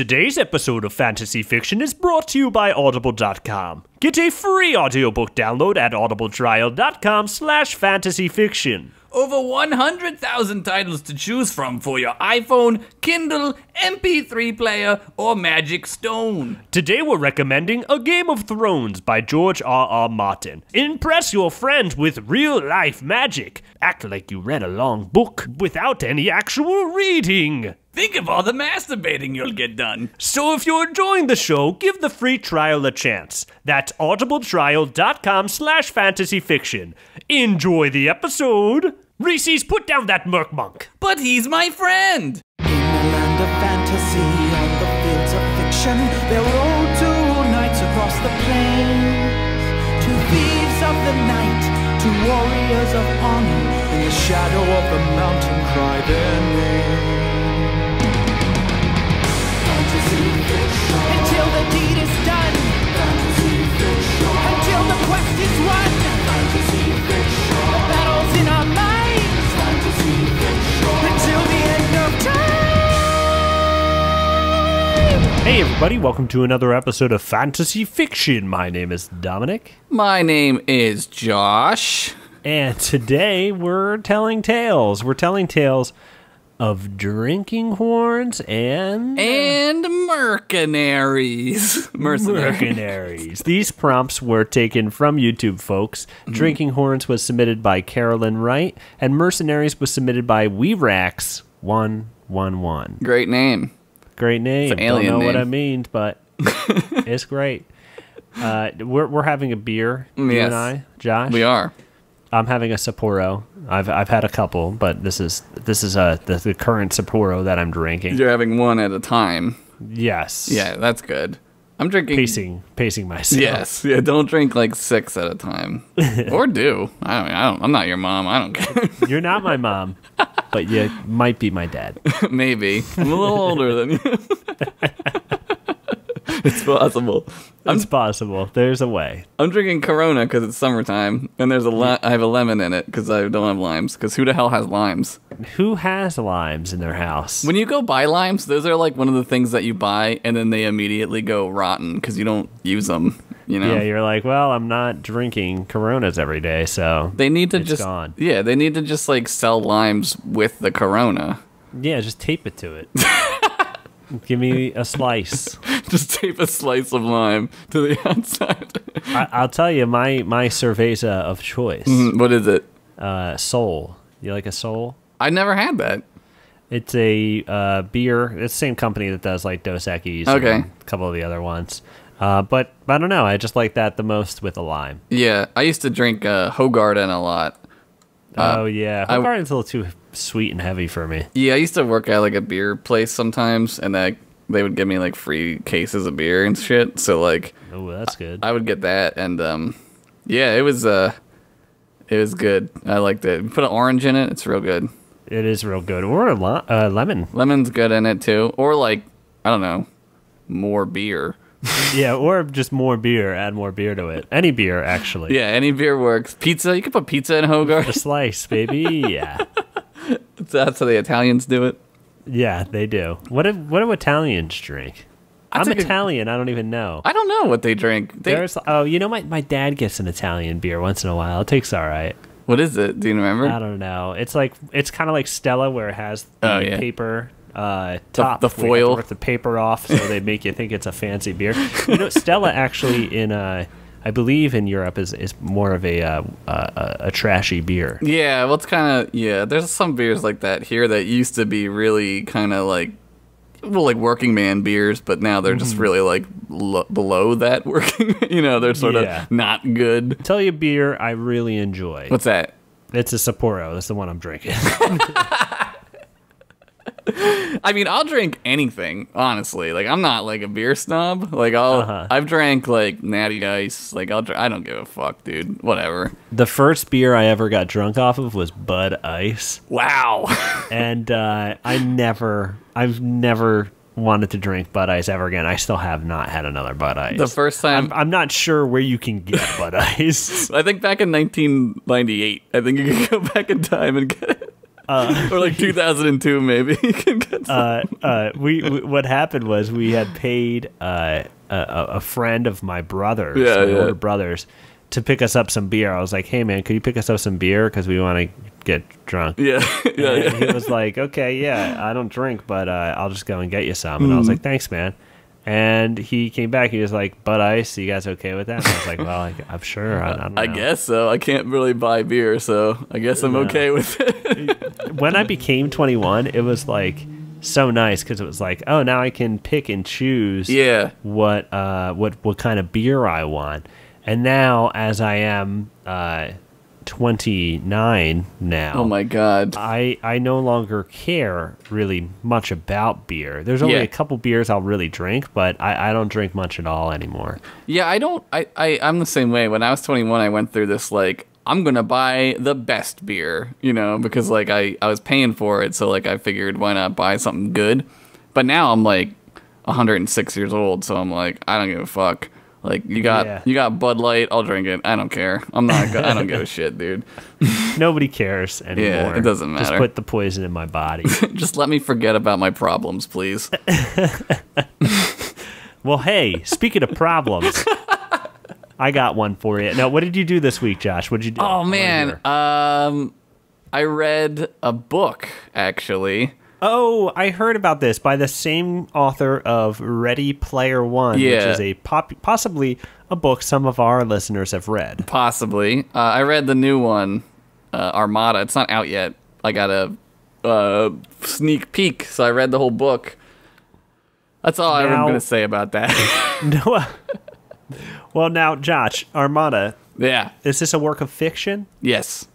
Today's episode of Fantasy Fiction is brought to you by Audible.com. Get a free audiobook download at audibletrial.com/fantasyfiction. Over 100,000 titles to choose from for your iPhone, Kindle, MP3 player, or Magic Stone. Today we're recommending A Game of Thrones by George R.R. Martin. Impress your friends with real-life magic. Act like you read a long book without any actual reading. Think of all the masturbating you'll get done. So if you're enjoying the show, give the free trial a chance. That's audibletrial.com/fantasyfiction. Enjoy the episode. Reese's, put down that merc monk. But he's my friend. In the land of fantasy, on the fields of fiction, there roll two knights across the plains. Two thieves of the night, two warriors of honor, in the shadow of the mountain cry their name. Until the deed is done, until the quest is won, the battle's in our minds, until the end of time. Hey everybody, welcome to another episode of Fantasy Fiction. My name is Dominic. My name is Josh. And today we're telling tales. We're telling tales of drinking horns and Mercenaries. Mercenaries. These prompts were taken from YouTube, folks. Drinking Horns was submitted by Carolyn Wright, and Mercenaries was submitted by WeRax111. Great name. Great name. It's an alien Don't know what name. I mean, but it's great. We're having a beer, you Yes. and I, Josh. We are. I'm having a Sapporo. I've had a couple, but this is the current Sapporo that I'm drinking. You're having one at a time. Yes. Yeah, that's good. I'm drinking Pacing myself. Yes. Yeah, don't drink like 6 at a time. Or do. I'm not your mom. I don't care. You're not my mom, but you might be my dad. Maybe. I'm a little older than you. It's possible. It's possible. There's a way. I'm drinking Corona because it's summertime, and there's I have a lemon in it because I don't have limes. Because who the hell has limes? Who has limes in their house? When you go buy limes, those are like one of the things that you buy, and then they immediately go rotten because you don't use them. You know? Yeah, you're like, well, I'm not drinking Coronas every day, so They need to it's just gone. Yeah, they need to just like sell limes with the Corona. Yeah, just tape it to it. Give me a slice. Just tape a slice of lime to the outside. I'll tell you, my cerveza of choice. What is it? Sol. You like a Sol? I never had that. It's a beer. It's the same company that does like Dos Equis. Okay. And a couple of the other ones. But I don't know. I just like that the most with a lime. Yeah, I used to drink Hogarden a lot. Oh yeah, I- Hogarden's a little too sweet and heavy for me. Yeah, I used to work at like a beer place sometimes, and they would give me like free cases of beer and shit. So like, Oh, that's good. I would get that, and yeah, it was good. I liked it. Put an orange in it; it's real good. It is real good. Or a lemon. Lemon's good in it too, or like I don't know, more beer. Yeah, or just more beer. Add more beer to it. Any beer, actually. Yeah, any beer works. Pizza, you can put pizza in A Hogarden. slice, baby. Yeah. That's how the Italians do it. Yeah, they do. What do Italians drink? I'm think Italian. I don't even know. I don't know what they drink. My dad gets an Italian beer once in a while. It tastes all right. What is it? Do you remember? I don't know. It's kind of like Stella, where it has the paper top, the where you have to foil. rip the paper off, so they make you think it's a fancy beer. You know, Stella actually I believe in Europe is more of a trashy beer. Yeah, well, it's kind of, yeah, there's some beers like that here that used to be really kind of like, well, like working man beers, but now they're just really like below that working, they're sort Yeah. of not good. Tell you a beer I really enjoy. What's that? It's a Sapporo. That's the one I'm drinking. I mean, I'll drink anything, honestly. Like, I'm not like a beer snob. Like, I've drank like Natty Ice. Like, I don't give a fuck, dude. Whatever. The first beer I ever got drunk off of was Bud Ice. Wow. And I've never wanted to drink Bud Ice ever again. I still have not had another Bud Ice. The first time, I'm not sure where you can get Bud Ice. I think back in 1998, I think you could go back in time and get it. Or like 2002, maybe. You can get some. we what happened was we had paid a friend of my brother's, older brother's, to pick us up some beer. I was like, hey man, could you pick us up some beer because we want to get drunk? Yeah. And he was like, okay, yeah, I don't drink, but I'll just go and get you some. And I was like, thanks, man. And he came back. He was like, Bud Ice, you guys okay with that? And I was like, well, I'm sure. I don't know. I guess so. I can't really buy beer, so I guess I'm okay with it. When I became 21, it was like so nice because it was like, oh, now I can pick and choose what kind of beer I want. And now, as I am 29 now. Oh my God. I no longer care really much about beer. There's only a couple beers I'll really drink, but I don't drink much at all anymore. Yeah, I'm the same way. When I was 21, I went through this, like, I'm going to buy the best beer, because, like, I was paying for it, so, like, I figured why not buy something good? But now I'm, like, 106 years old, so I'm like, I don't give a fuck. Like, you got Bud Light, I'll drink it. I don't care. I don't give a shit, dude. Nobody cares anymore. Yeah, it doesn't matter. Just put the poison in my body. Just let me forget about my problems, please. Well, hey, speaking of problems, I got one for you. Now, what did you do this week, Josh? What did you do? Oh, man. I read a book, actually. Oh, I heard about this by the same author of Ready Player One, which is a possibly a book some of our listeners have read. Possibly. I read the new one, Armada. It's not out yet. I got a sneak peek, so I read the whole book. That's all I'm going to say about that. No. Well, now, Josh, Armada. Yeah. Is this a work of fiction? Yes.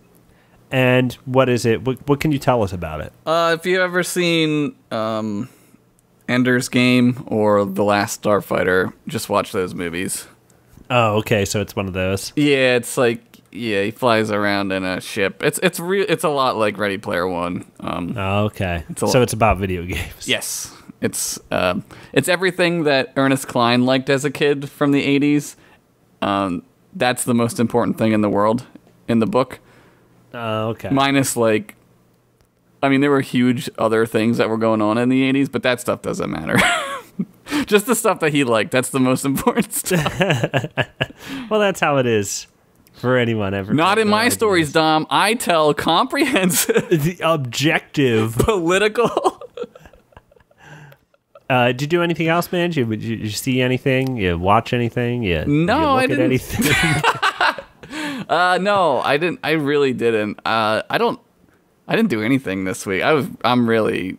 And what is it? What can you tell us about it? If you've ever seen Ender's Game or The Last Starfighter, just watch those movies. Oh, okay. So it's one of those. Yeah, it's like he flies around in a ship. It's a lot like Ready Player One. Okay. So it's about video games. Yes, it's everything that Ernest Cline liked as a kid from the '80s. That's the most important thing in the world in the book. Okay. Minus, like, I mean, there were huge other things that were going on in the 80s, but that stuff doesn't matter. Just the stuff that he liked. That's the most important stuff. Well, that's how it is for anyone ever. Not in my stories, Dom. I tell comprehensive, the objective, political. Did you do anything else, man? Did you see anything? You watch anything? No, I didn't. At anything? No, I didn't. I really didn't. I didn't do anything this week. I'm really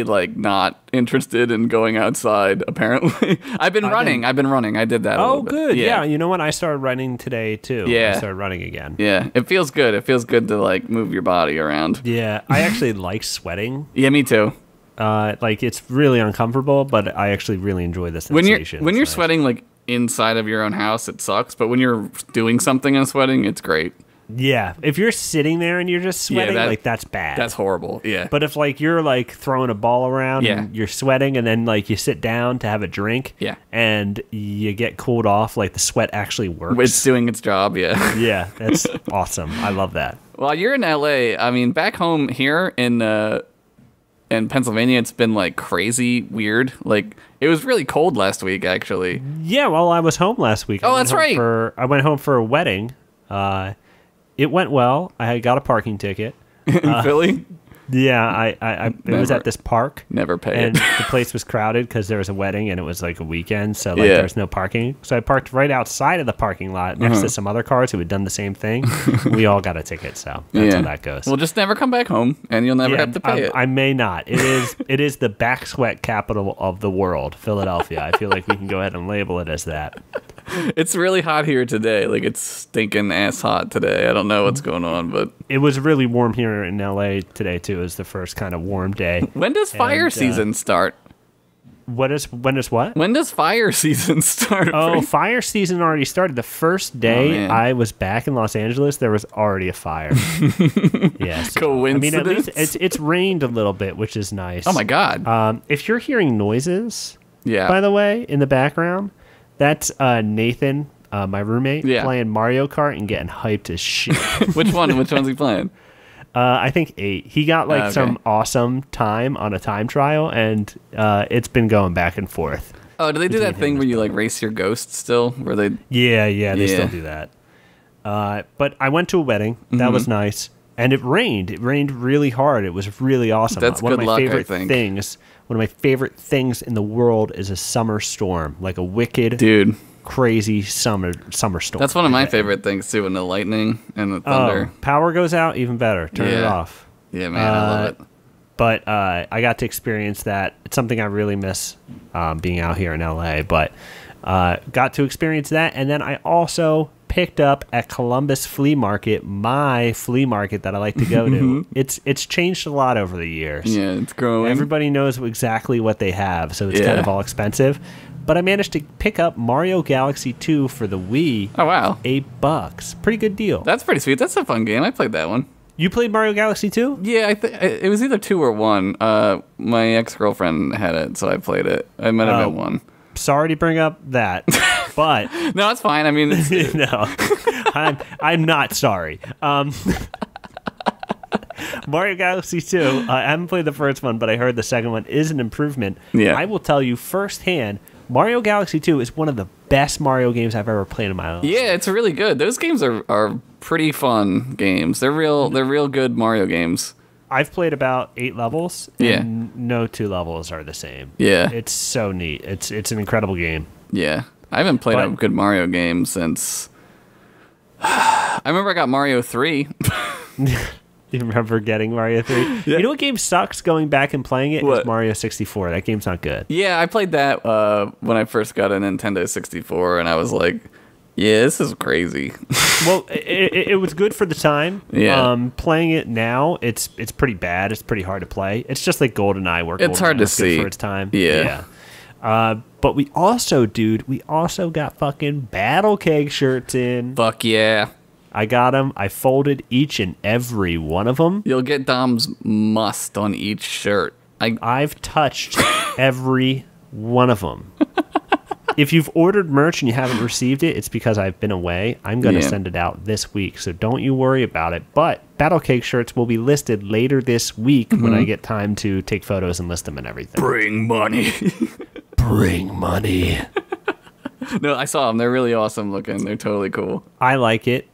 like not interested in going outside. Apparently, I've been running. I did that. Oh, good. Yeah. You know what? I started running today too. Yeah. I started running again. Yeah. It feels good. It feels good to like move your body around. Yeah. I actually like sweating. Yeah, me too. Like it's really uncomfortable, but I actually really enjoy the sensation. When you're sweating like inside of your own house, it sucks. But when you're doing something and sweating, it's great. Yeah, if you're sitting there and you're just sweating, that's bad. That's horrible. Yeah. But if like you're like throwing a ball around and you're sweating, and then like you sit down to have a drink, and you get cooled off, like the sweat actually works. It's doing its job. Yeah. Yeah, that's awesome. I love that. Well, you're in LA. I mean, back home here in Pennsylvania, it's been like crazy weird. Like it was really cold last week, actually. Yeah, well, I was home last week. Oh, that's right. I went home for a wedding. It went well. I got a parking ticket. In Philly? Yeah, it was at this park. Never paid. And the place was crowded because there was a wedding and it was like a weekend, so like there was no parking. So I parked right outside of the parking lot next to some other cars who had done the same thing. We all got a ticket, so that's how that goes. Well, just never come back home and you'll never have to pay it. I may not. It is the back sweat capital of the world, Philadelphia. I feel like we can go ahead and label it as that. It's really hot here today. Like it's stinking ass hot today. I don't know what's going on, but it was really warm here in LA today too. It was the first kind of warm day. When does fire season start? When is what? When does fire season start? Oh, fire season already started. The first day I was back in Los Angeles, there was already a fire. Yes. Coincidence? I mean, at least it's rained a little bit, which is nice. Oh my God. If you're hearing noises, by the way, in the background, that's Nathan, my roommate, playing Mario Kart and getting hyped as shit. Which one? Which one's he playing? I think 8. He got like some awesome time on a time trial, and it's been going back and forth. Oh, do they do that thing where you like race your ghost still? Where they? Yeah, they still do that. But I went to a wedding. That was nice, and it rained. It rained really hard. It was really awesome. That's one good of my luck, favorite I think. things. One of my favorite things in the world is a summer storm, like a wicked, crazy summer storm. That's one of my favorite things too, when the lightning and the thunder. Power goes out, even better. Turn it off. Yeah, man, I love it. But I got to experience that. It's something I really miss being out here in LA. But got to experience that, and then I also picked up at Columbus Flea Market, my flea market that I like to go to. It's changed a lot over the years. Yeah, it's growing. Everybody knows exactly what they have, so it's kind of all expensive. But I managed to pick up Mario Galaxy 2 for the Wii. Oh, wow. $8. Pretty good deal. That's pretty sweet. That's a fun game. I played that one. You played Mario Galaxy 2? Yeah, it was either 2 or 1. My ex-girlfriend had it, so I played it. I might have been 1. Sorry to bring up that, but no, it's fine. I mean, no, I'm not sorry. Mario Galaxy 2. I haven't played the first one, but I heard the second one is an improvement. Yeah. I will tell you firsthand, Mario Galaxy 2 is one of the best Mario games I've ever played in my life. Yeah, it's really good. Those games are pretty fun games. They're real good Mario games. I've played about 8 levels, and no 2 levels are the same. Yeah. It's so neat. It's an incredible game. Yeah. I haven't played a good Mario game since... I remember I got Mario 3. You remember getting Mario 3? Yeah. You know what game sucks going back and playing it? Is Mario 64. That game's not good. Yeah, I played that when I first got a Nintendo 64, and I was like... Yeah, this is crazy. Well, it was good for the time. Yeah. Playing it now, it's pretty bad. It's pretty hard to play. It's just like GoldenEye, where it's hard to see for its time. Yeah. But we also got fucking Everkeg shirts in. Fuck yeah. I got them. I folded each and every one of them. You'll get Dom's must on each shirt. I've touched every one of them. If you've ordered merch and you haven't received it, it's because I've been away. I'm going to send it out this week, so don't you worry about it. But Everkeg shirts will be listed later this week when I get time to take photos and list them and everything. Bring money. Bring money. No, I saw them. They're really awesome looking. They're totally cool. I like it.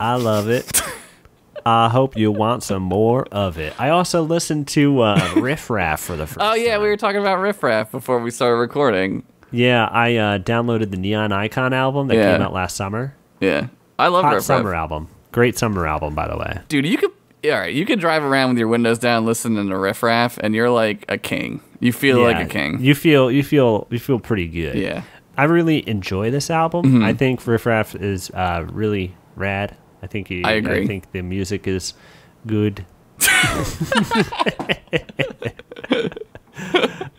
I love it. I hope you want some more of it. I also listened to Riff Raff for the first time. Oh, yeah, we were talking about Riff Raff before we started recording. Yeah, I downloaded the Neon Icon album that came out last summer. Yeah. I love Riff Raff. Summer album. Great summer album, by the way. Dude, you could drive around with your windows down listening to Riff Raff, and you're like a king. You feel like a king. You feel pretty good. Yeah. I really enjoy this album. I think Riff Raff is really rad. I agree. I think the music is good.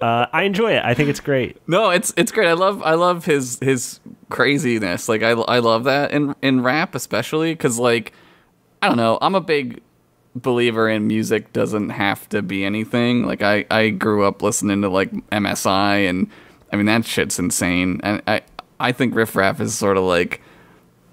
I enjoy it. I think it's great. No, it's great. I love his craziness. Like I love that in rap especially because like I don't know. I'm a big believer in music doesn't have to be anything. Like I grew up listening to like MSI and I mean that shit's insane. And I think Riff Raff is sort of like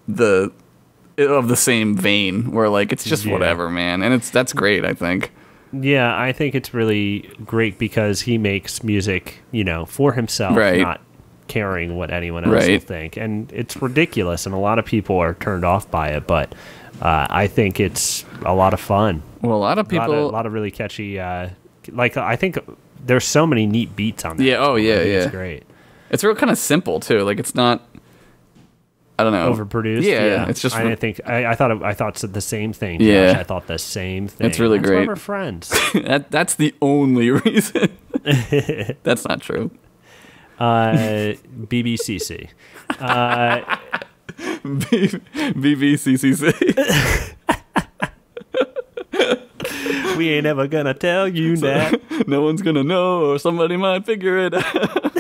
of the same vein where like it's just whatever, man. And that's great, I think. Yeah, I think it's really great because he makes music, for himself, not caring what anyone else will think. And it's ridiculous, and a lot of people are turned off by it, but I think it's a lot of fun. Well, a lot of people... A lot of really catchy... I think there's so many neat beats on that. Yeah, It's great. It's real kind of simple, too. Like, it's not... I don't know. Overproduced. Yeah, it's just. I thought the same thing. Josh. Yeah, I thought the same thing. It's really great. We're friends. That's the only reason. That's not true. BBCC. BBCCC. We ain't ever gonna tell you that. No one's gonna know, or somebody might figure it out.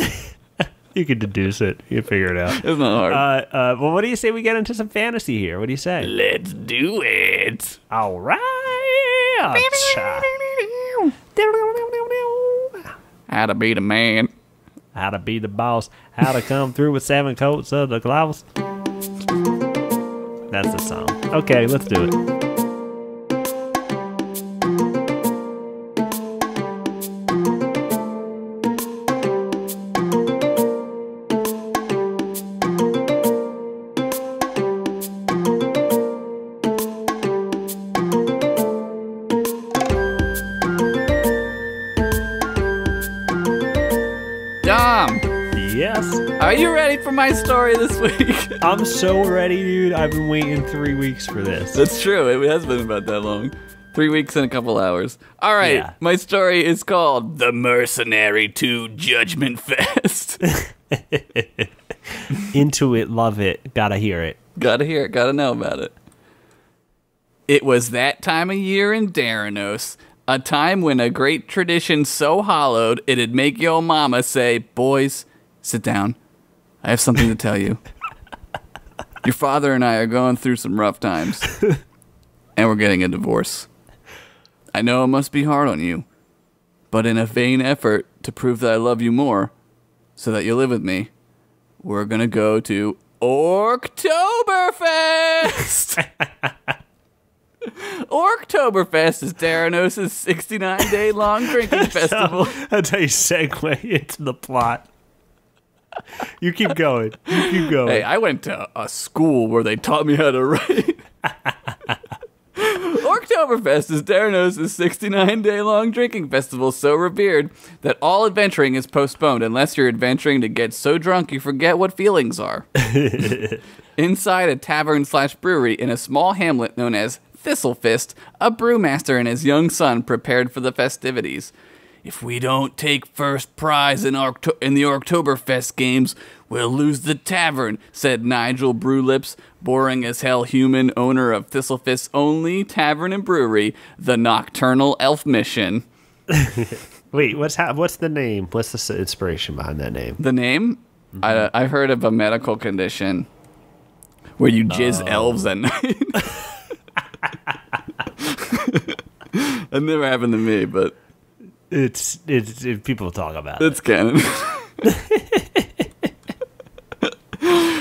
You can deduce it. You can figure it out. It's not hard. Well, what do you say we get into some fantasy here? What do you say? Let's do it. All right. How to be the man. How to be the boss. How to come through with 7 coats of the gloves. That's the song. Okay, let's do it. Dom, Yes. are you ready for my story this week? I'm so ready, dude. I've been waiting 3 weeks for this. That's true. It has been about that long. 3 weeks and a couple hours. All right. Yeah. My story is called The Mercenary 2 Judgment Fest. Into it, love it, gotta hear it. Gotta hear it. Gotta know about it. It was that time of year in Daranos, a time when a great tradition so hallowed it'd make your mama say, "Boys, sit down. I have something to tell you. Your father and I are going through some rough times, and we're getting a divorce. I know it must be hard on you, but in a vain effort to prove that I love you more, so that you'll live with me, we're gonna go to Orktoberfest." Orktoberfest is Daranos' 69-day-long drinking festival. That's how you segue into the plot. You keep going. You keep going. Hey, I went to a school where they taught me how to write. Orktoberfest is Daranos' 69-day-long drinking festival so revered that all adventuring is postponed unless you're adventuring to get so drunk you forget what feelings are. Inside a tavern/brewery in a small hamlet known as Thistlefist, a brewmaster and his young son prepared for the festivities. "If we don't take first prize in the Oktoberfest games, we'll lose the tavern," said Nigel Brewlips, boring as hell human owner of Thistlefist's only tavern and brewery, the Nocturnal Elf Mission. Wait, what's the name? What's the inspiration behind that name? The name? Mm-hmm. I heard of a medical condition where you jizz elves at night. That never happened to me, but It's people talk about it's canon.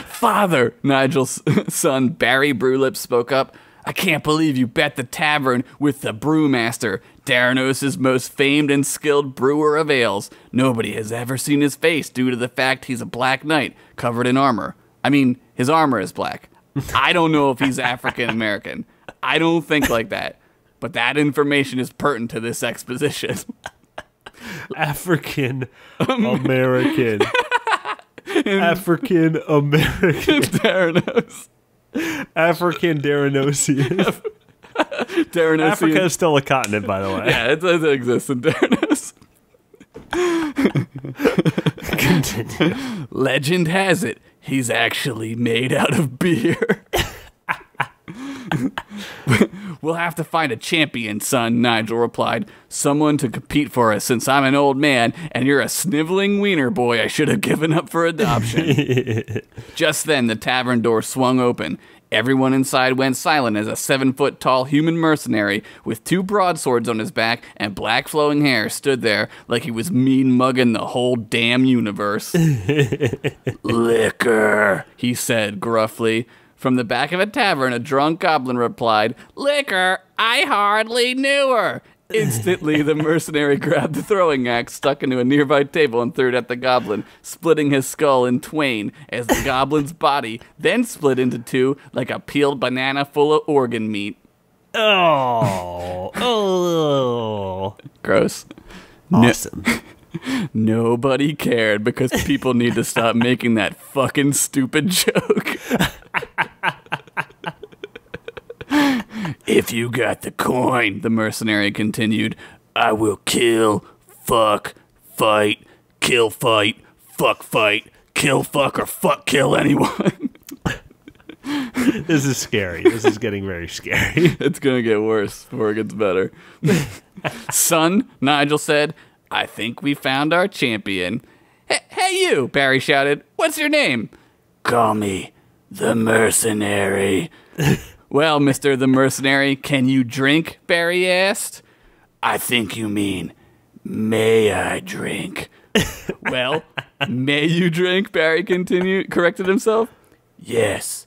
"Father," Nigel's son Barry Brewlip spoke up, "I can't believe you bet the tavern with the brewmaster, Daranos' most famed and skilled brewer of ales. Nobody has ever seen his face due to the fact he's a black knight covered in armor. I mean, his armor is black. I don't know if he's African American. I don't think like that. But that information is pertinent to this exposition." African American. African American. Daranos. African Daranosian. Daranosian. Africa is still a continent, by the way. Yeah, it exists in Daranos. Continue. "Legend has it, he's actually made out of beer." "We'll have to find a champion, son," Nigel replied. "Someone to compete for us since I'm an old man and you're a sniveling wiener boy I should have given up for adoption." Just then, the tavern door swung open. Everyone inside went silent as a 7-foot-tall human mercenary with 2 broadswords on his back and black flowing hair stood there like he was mean mugging the whole damn universe. "Liquor," he said gruffly. From the back of a tavern, a drunk goblin replied, "Liquor, I hardly knew her." Instantly, the mercenary grabbed the throwing axe, stuck into a nearby table, and threw it at the goblin, splitting his skull in twain as the goblin's body then split into 2 like a peeled banana full of organ meat. Oh. Gross. Awesome. Nobody cared because people need to stop making that fucking stupid joke. "If you got the coin," the mercenary continued, "I will kill, fuck, fight, kill, fight, fuck, or fuck, kill anyone." This is scary. This is getting very scary. It's gonna get worse before it gets better. "Son," Nigel said, "I think we found our champion." Hey you, Barry shouted. "What's your name?" "Call me the Mercenary." "Well, Mr. the Mercenary, can you drink?" Barry asked. "I think you mean, may I drink?" "Well, may you drink?" Barry corrected himself. "Yes,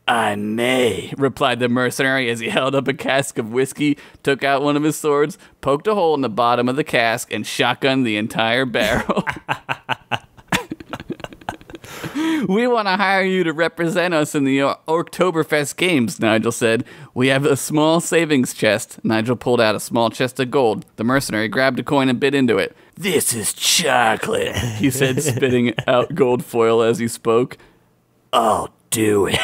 I may," replied the mercenary as he held up a cask of whiskey, took out one of his swords, poked a hole in the bottom of the cask, and shotgunned the entire barrel. We want to hire you to represent us in the Oktoberfest games, Nigel said. We have a small savings chest. Nigel pulled out a small chest of gold. The mercenary grabbed a coin and bit into it. This is chocolate, he said, spitting out gold foil as he spoke. I'll do it.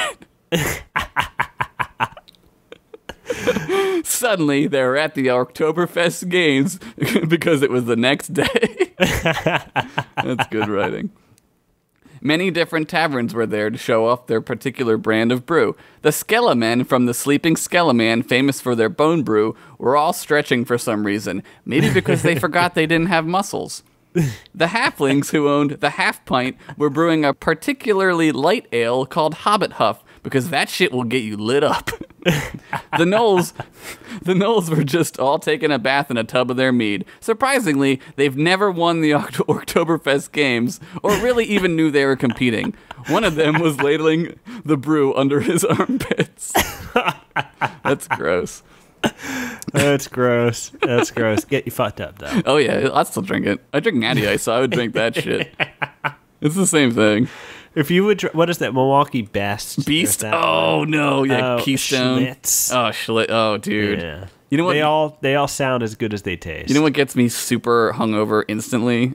Suddenly, they were at the Oktoberfest games because it was the next day. That's good writing. Many different taverns were there to show off their particular brand of brew. The Skelemen from the Sleeping Skeleman, famous for their bone brew, were all stretching for some reason, maybe because they forgot they didn't have muscles. The halflings who owned the Half Pint were brewing a particularly light ale called Hobbit Huff, because that shit will get you lit up. The Knolls were just all taking a bath in a tub of their mead. Surprisingly, they've never won the Oktoberfest games, or really even knew they were competing. One of them was ladling the brew under his armpits. That's gross. That's gross. That's gross. Get you fucked up, though. Oh yeah, I'd still drink it. I drink Natty Ice, so I would drink that shit. It's the same thing. If you would, what is that? Milwaukee Best? Beast? Oh no, yeah, Oh, Keystone. Schlitz. Oh, Schlitz. Oh, dude. Yeah. You know what? They all sound as good as they taste. You know what gets me super hungover instantly?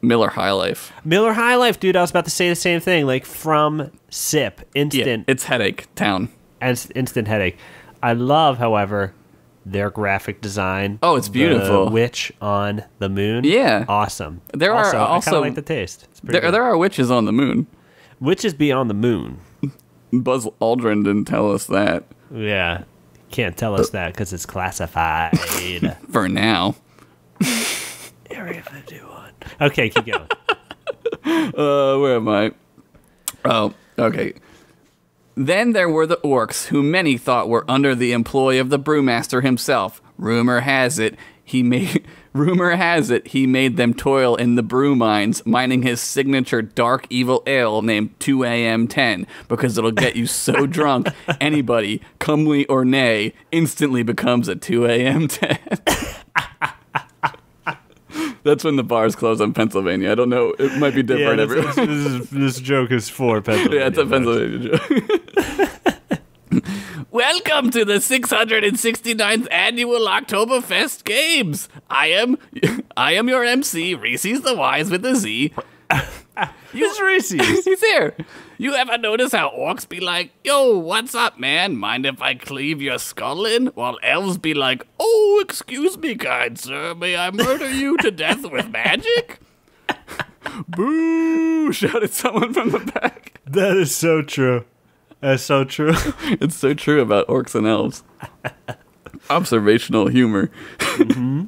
Miller High Life. Miller High Life, dude. I was about to say the same thing. Like from sip, instant. Yeah, it's headache town. Instant headache. I love, however, their graphic design. Oh, it's beautiful. The witch on the moon. Yeah. Awesome. There are I also kind of like the taste. It's pretty good. there are witches on the moon. Witches be on the moon. Buzz Aldrin didn't tell us that. Yeah. Can't tell us that because it's classified. For now. Area 51. Okay, keep going. Where am I? Oh, okay. Then there were the orcs, who many thought were under the employ of the brewmaster himself. Rumor has it he made them toil in the brew mines, mining his signature dark evil ale named 2 AM 10, because it'll get you so drunk anybody, comely or nay, instantly becomes a 2 AM 10. That's when the bars close in Pennsylvania. I don't know. It might be different everywhere. This joke is for Pennsylvania. Yeah, it's a Pennsylvania joke. Welcome to the 669th annual Oktoberfest Games. I am your MC, Reese's the Wise with a Z. It's Reese's. He's here. You ever notice how orcs be like, yo, what's up, man? Mind if I cleave your skull in? While elves be like, oh, excuse me, kind sir. May I murder you to death with magic? Boo! Shouted someone from the back. That is so true. That's so true. It's so true about orcs and elves. Observational humor. Mm-hmm.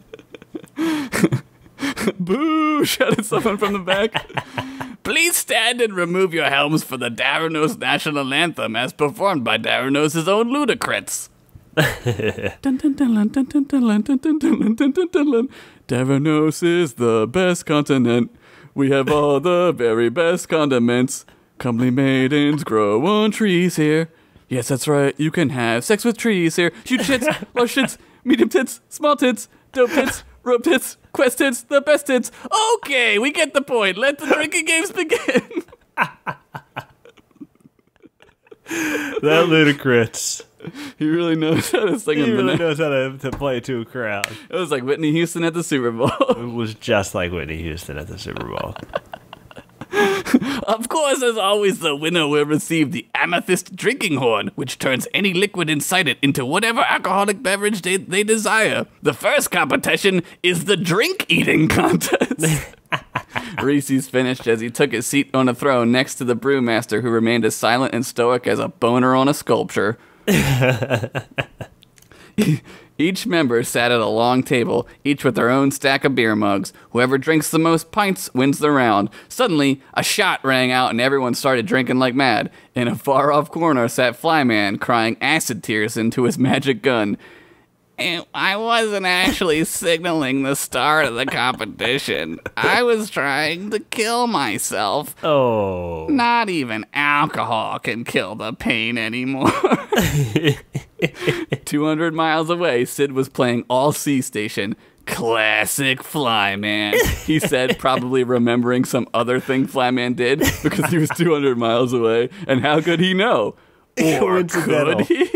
Boo! Shouted someone from the back. Please stand and remove your helms for the Daranos national anthem as performed by Daranos' own Ludacrets. Daranos is the best continent. We have all the very best condiments. Comely maidens grow on trees here. Yes, that's right. You can have sex with trees here. Huge tits, large tits, medium tits, small tits, dope tits, rope tits, quest tits, the best tits. Okay, we get the point. Let the drinking games begin. That Ludacrets. He really knows how to sing. He really knows how to play to a crowd. It was like Whitney Houston at the Super Bowl. It was just like Whitney Houston at the Super Bowl. Of course, as always, the winner will receive the Amethyst Drinking Horn, which turns any liquid inside it into whatever alcoholic beverage they desire. The first competition is the drink eating contest. Reese's finished as he took his seat on a throne next to the brewmaster, who remained as silent and stoic as a boner on a sculpture. Each member sat at a long table, each with their own stack of beer mugs. Whoever drinks the most pints wins the round. Suddenly, a shot rang out and everyone started drinking like mad. In a far-off corner sat Flyman, crying acid tears into his magic gun. I wasn't actually signaling the start of the competition. I was trying to kill myself. Oh. Not even alcohol can kill the pain anymore. 200 miles away, Sid was playing All Sea Station. Classic Flyman, he said, probably remembering some other thing Flyman did because he was 200 miles away. And how could he know? Or could he?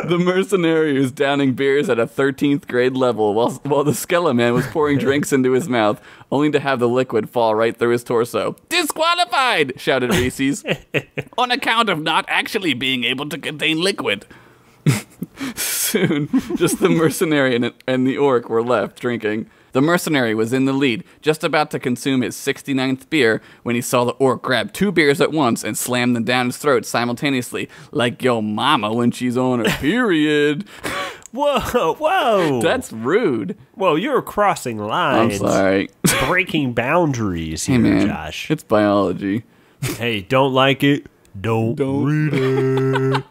The mercenary was downing beers at a 13th grade level while the skeleton was pouring drinks into his mouth, only to have the liquid fall right through his torso. Disqualified! Shouted Reese's, on account of not actually being able to contain liquid. Soon, just the mercenary and the orc were left drinking. The mercenary was in the lead, just about to consume his 69th beer, when he saw the orc grab 2 beers at once and slam them down his throat simultaneously, like your mama when she's on her period. Whoa. That's rude. Whoa, you're crossing lines. I'm sorry. Breaking boundaries here, Hey, man, Josh. it's biology. Hey, don't like it? Don't read it.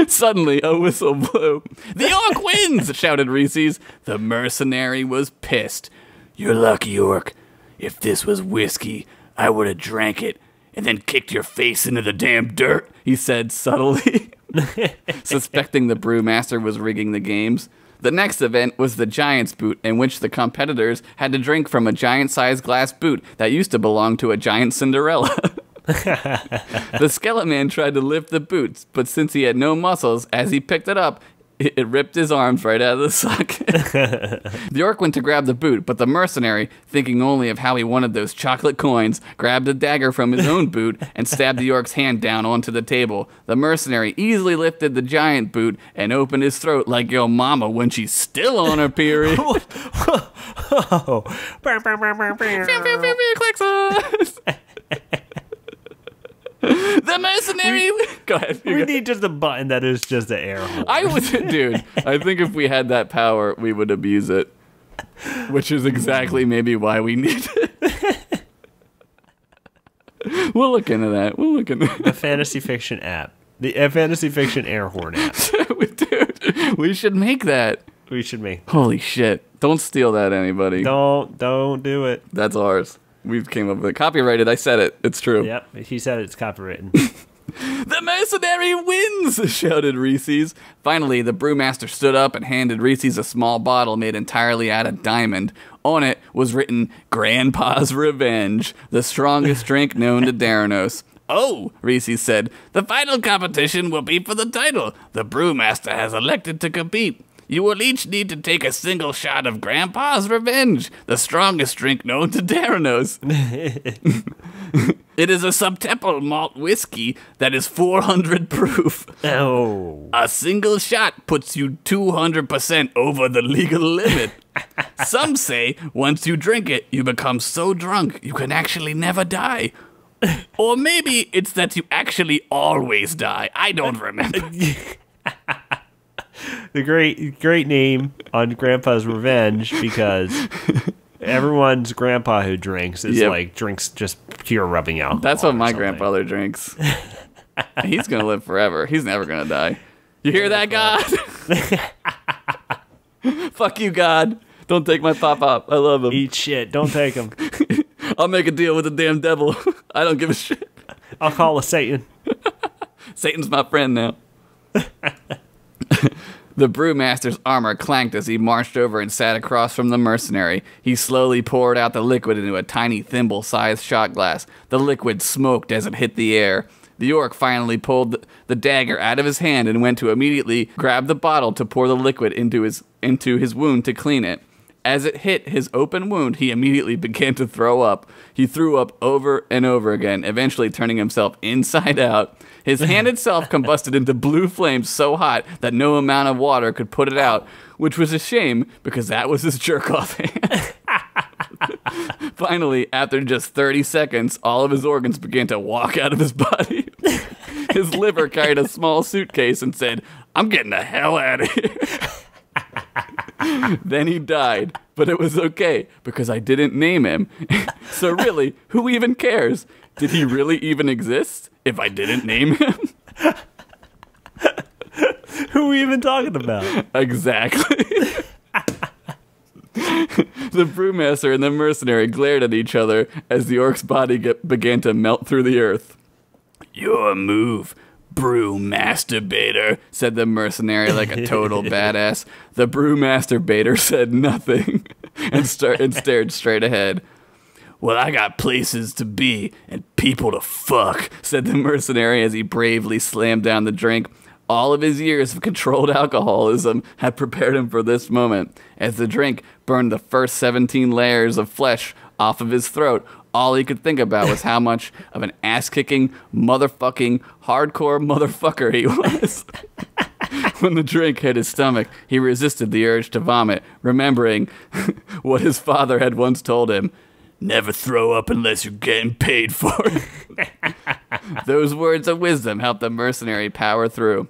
Suddenly, a whistle blew. The orc wins, shouted Reese's. The mercenary was pissed. You're lucky, orc. If this was whiskey, I would have drank it and then kicked your face into the damn dirt, he said subtly, suspecting the brewmaster was rigging the games. The next event was the Giant's Boot, in which the competitors had to drink from a giant-sized glass boot that used to belong to a giant Cinderella. The skeleton man tried to lift the boots, but since he had no muscles, as he picked it up, it ripped his arms right out of the socket. The orc went to grab the boot, but the mercenary, thinking only of how he wanted those chocolate coins, grabbed a dagger from his own boot and stabbed the orc's hand down onto the table. The mercenary easily lifted the giant boot and opened his throat like your mama when she's still on her period. The mercenary. Go ahead. We need just a button that is just an air horn. Dude, I think if we had that power, we would abuse it. Which is exactly maybe why we need it. We'll look into that. The fantasy fiction app. The fantasy fiction air horn app. Dude, we should make that. We should make. Holy shit. Don't steal that, anybody. Don't do it. That's ours. We came up with it. Copyrighted. I said it. It's true. Yep. He said it's copywritten. The mercenary wins, shouted Reese's. Finally, the brewmaster stood up and handed Reese's a small bottle made entirely out of diamond. On it was written, Grandpa's Revenge, the strongest drink known to Daranos. Oh, Reese's said, the final competition will be for the title. The brewmaster has elected to compete. You will each need to take a single shot of Grandpa's Revenge, the strongest drink known to Daranos. It is a subtemple malt whiskey that is 400 proof. Oh. A single shot puts you 200% over the legal limit. Some say once you drink it, you become so drunk you can actually never die. Or maybe it's that you actually always die. I don't remember. The great name on Grandpa's Revenge, because everyone's grandpa who drinks is drinks just pure rubbing alcohol. That's what my grandfather drinks. He's gonna live forever. He's never gonna die. You hear that, God? Fuck you, God. Don't take my pop-up. I love him. Eat shit. Don't take him. I'll make a deal with the damn devil. I don't give a shit. I'll call a Satan. Satan's my friend now. The brewmaster's armor clanked as he marched over and sat across from the mercenary. He slowly poured out the liquid into a tiny thimble-sized shot glass. The liquid smoked as it hit the air. The orc finally pulled the dagger out of his hand and went to immediately grab the bottle to pour the liquid into his wound to clean it. As it hit his open wound, he immediately began to throw up. He threw up over and over again, eventually turning himself inside out. His hand itself combusted into blue flames so hot that no amount of water could put it out, which was a shame because that was his jerk-off hand. Finally, after just 30 seconds, all of his organs began to walk out of his body. His liver carried a small suitcase and said, "I'm getting the hell out of here." Then he died, but it was okay because I didn't name him. So really, who even cares? Did he really even exist if I didn't name him? Who are we even talking about? Exactly. The brewmaster and the mercenary glared at each other as the orc's body began to melt through the earth. Your move, brew masturbator, said the mercenary like a total badass. The brew masturbator said nothing and stared straight ahead. Well, I got places to be and people to fuck, said the mercenary as he bravely slammed down the drink. All of his years of controlled alcoholism had prepared him for this moment. As the drink burned the first 17 layers of flesh off of his throat, all he could think about was how much of an ass-kicking, motherfucking, hardcore motherfucker he was. When the drink hit his stomach, he resisted the urge to vomit, remembering what his father had once told him. Never throw up unless you're getting paid for it. Those words of wisdom helped the mercenary power through.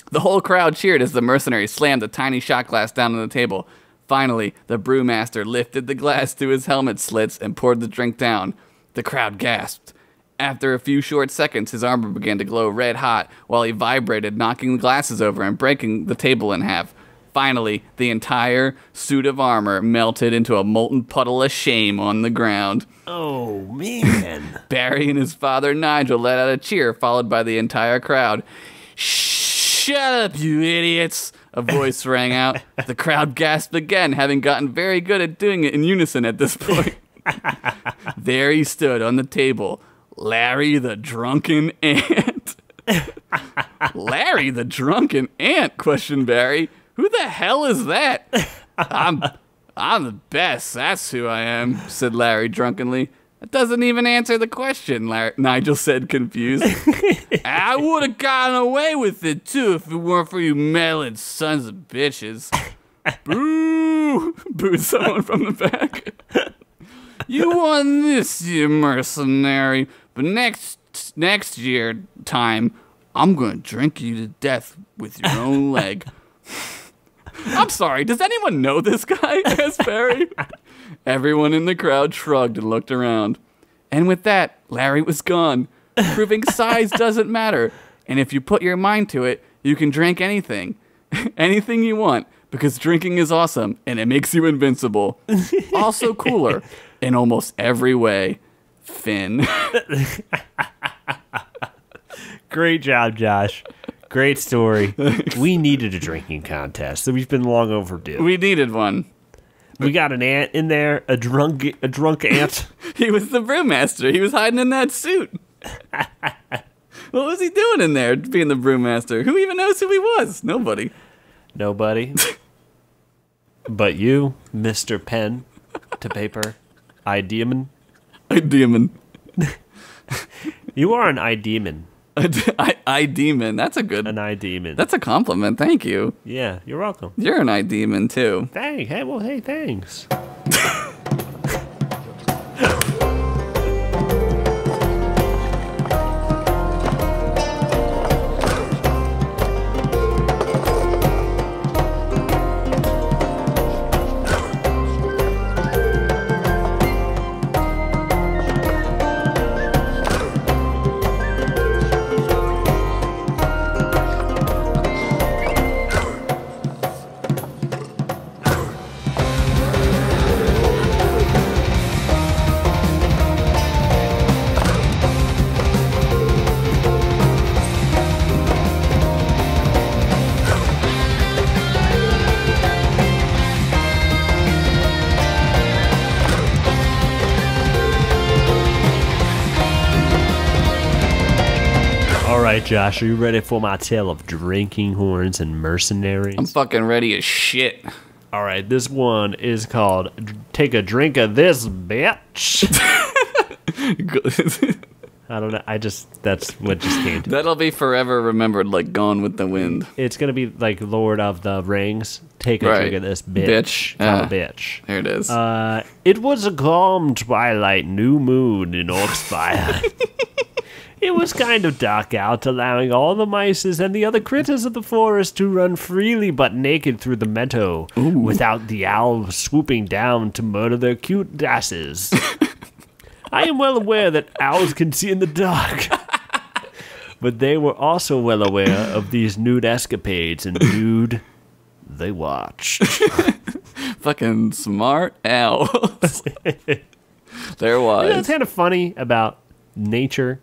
The whole crowd cheered as the mercenary slammed a tiny shot glass down on the table. Finally, the brewmaster lifted the glass to his helmet slits and poured the drink down. The crowd gasped. After a few short seconds, his armor began to glow red hot while he vibrated, knocking the glasses over and breaking the table in half. Finally, the entire suit of armor melted into a molten puddle of shame on the ground. Oh, man. Barry and his father Nigel let out a cheer, followed by the entire crowd. Shut up, you idiots! A voice rang out. The crowd gasped again, having gotten very good at doing it in unison at this point. There he stood on the table, Larry the Drunken Ant. Larry the Drunken Ant? Questioned Barry. Who the hell is that? I'm the best, that's who I am, said Larry drunkenly. That doesn't even answer the question, Nigel said, confused. I would have gotten away with it, too, if it weren't for you meddling sons of bitches. Boo! Booed someone from the back. You won this year, mercenary, but next year time, I'm going to drink you to death with your own leg. I'm sorry, does anyone know this guy? Asked Barry. Everyone in the crowd shrugged and looked around. And with that, Larry was gone, proving size doesn't matter. And if you put your mind to it, you can drink anything. Anything you want, because drinking is awesome, and it makes you invincible. Also cooler, in almost every way. Finn. Great job, Josh. Great story. We needed a drinking contest, so we've been long overdue. We needed one. We got an ant in there, a drunk ant. He was the brewmaster. He was hiding in that suit. What was he doing in there, being the brewmaster? Who even knows who he was? Nobody. Nobody. But you, Mr. Pen to paper, Demon. Demon. You are an demon. Demon. That's a good. An demon. That's a compliment. Thank you. Yeah, you're welcome. You're an demon too. Hey, thanks. Alright, Josh, are you ready for my tale of drinking horns and mercenaries? I'm fucking ready as shit. Alright, this one is called Take a Drink of This, Bitch. I don't know, that's what just came to me. That'll be forever remembered like Gone with the Wind. It's gonna be like Lord of the Rings. Take a drink of this, bitch. Bitch. There it is. It was a calm twilight new moon in Orkspire. It was kind of dark out, allowing all the mices and the other critters of the forest to run freely but naked through the meadow, without the owls swooping down to murder their cute asses. I am well aware that owls can see in the dark, but they were also well aware of these nude escapades, and nude, they watched. Fucking smart owls. There was. You know, it's kind of funny about nature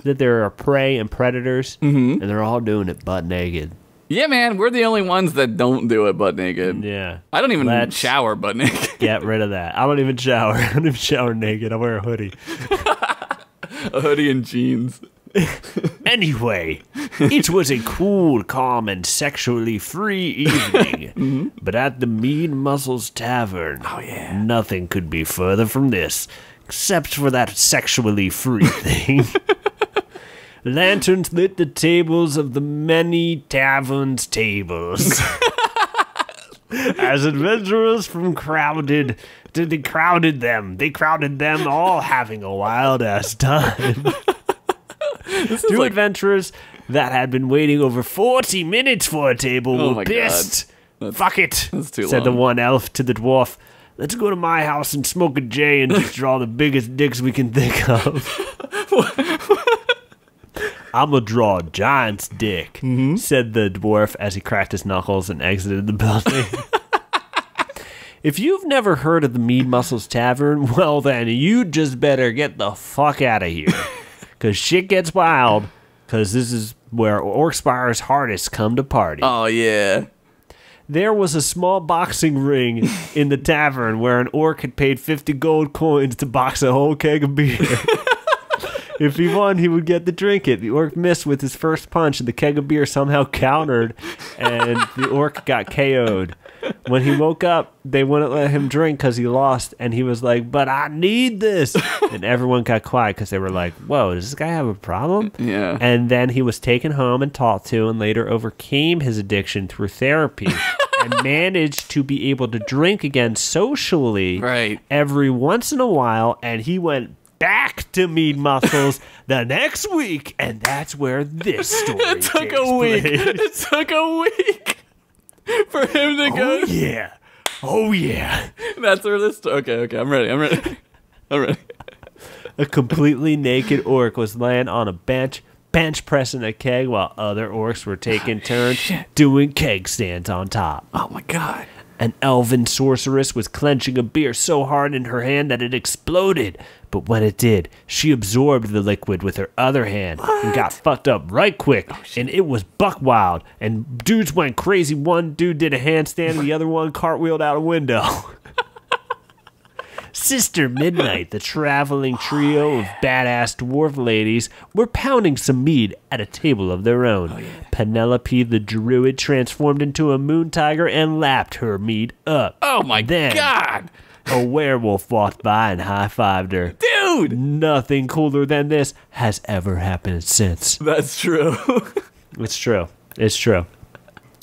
that there are prey and predators, and they're all doing it butt naked. Yeah, man, we're the only ones that don't do it butt naked. Yeah. I don't even shower butt naked. Get rid of that. I don't even shower. I don't even shower naked. I wear a hoodie. A hoodie and jeans. Anyway, it was a cool, calm, and sexually free evening. But at the Mead Mussels Tavern, nothing could be further from this, except for that sexually free thing. Lanterns lit the tables of the many taverns' tables. As adventurers from they crowded them, all having a wild-ass time. Two adventurers that had been waiting over 40 minutes for a table were pissed. Fuck it, said the one elf to the dwarf. Let's go to my house and smoke a J and just draw the biggest dicks we can think of. I'm gonna draw a giant's dick, said the dwarf as he cracked his knuckles and exited the building. If you've never heard of the Mead Mussels Tavern, well then, you just better get the fuck out of here. Because shit gets wild, because this is where Orcspire's hardest come to party. Oh, yeah. There was a small boxing ring in the tavern where an orc had paid 50 gold coins to box a whole keg of beer. If he won, he would get to drink it. The orc missed with his first punch, and the keg of beer somehow countered, and the orc got KO'd. When he woke up, they wouldn't let him drink because he lost, and he was like, but I need this. And everyone got quiet because they were like, whoa, does this guy have a problem? Yeah. And then he was taken home and talked to, and later overcame his addiction through therapy. And managed to be able to drink again socially every once in a while, and he went back to Mead Mussels the next week, and that's where this story It took a week. It took a week for him to go. Oh yeah. That's where this. Okay. I'm ready. A completely naked orc was laying on a bench pressing a keg while other orcs were taking turns doing keg stands on top. Oh my god. An elven sorceress was clenching a beer so hard in her hand that it exploded. But when it did, she absorbed the liquid with her other hand and got fucked up right quick. And it was buck wild. And dudes went crazy. One dude did a handstand and the other one cartwheeled out a window. Sister Midnight, the traveling trio of badass dwarf ladies, were pounding some mead at a table of their own. Penelope the druid transformed into a moon tiger and lapped her mead up. Oh my god! A werewolf walked by and high-fived her. Dude! Nothing cooler than this has ever happened since. That's true. It's true. It's true.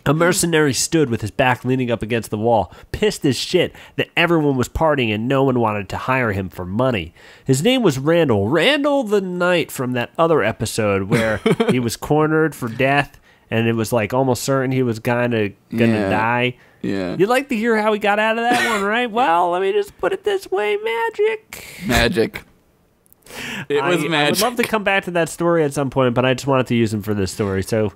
A mercenary stood with his back leaning up against the wall, pissed as shit that everyone was partying and no one wanted to hire him for money. His name was Randall the Knight from that other episode where he was cornered for death and it was like almost certain he was gonna die. Yeah. You'd like to hear how he got out of that one, right? Well, let me just put it this way, magic. It was magic. I would love to come back to that story at some point, but I just wanted to use him for this story, so...